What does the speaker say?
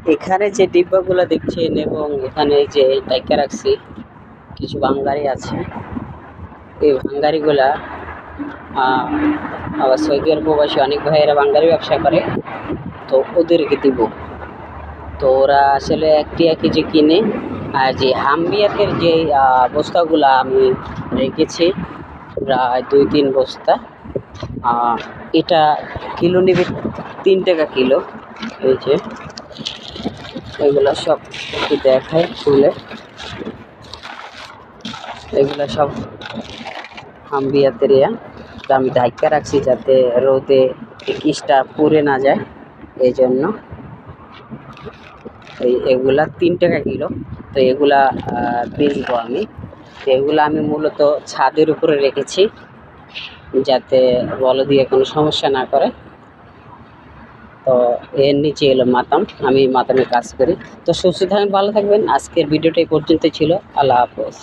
এখানে যে ডিব্বাগুলো দেখছেন এবং এখানে যে ডাইকা রাখছি কিছু বাঙালি আছে। এই ভাঙ্গারিগুলা আবার সৌদি আরব প্রবাসী অনেক ভাইয়েরা বাঙালি ব্যবসা করে, তো ওদেরকে দিব। তো ওরা আসলে একটি কেজি কিনে, আর যে হাম্বিয়াতের যে বস্তাগুলা আমি রেখেছি প্রায় 2-3 বস্তা, এটা কিলো নেবে 3 টাকা কিলো। এই যে এগুলা সব একটু দেখাই খুলে, এগুলা সব হাম্বিয়াতের আমি ঢাইকা রাখছি যাতে রোদে কিসটা পুড়ে না যায়, এই জন্য। এগুলা 3 টাকা কিলো। তো এগুলা বেচবো আমি। তো এগুলা আমি মূলত ছাদের উপরে রেখেছি যাতে বলো দিয়ে কোনো সমস্যা না করে। তো এর নিচে এলো মাতাম, আমি মাতামে কাজ করি। তো সুস্থ থাকবেন, ভালো থাকবেন। আজকের ভিডিওটা এই পর্যন্ত ছিল। আল্লাহ হাফেজ।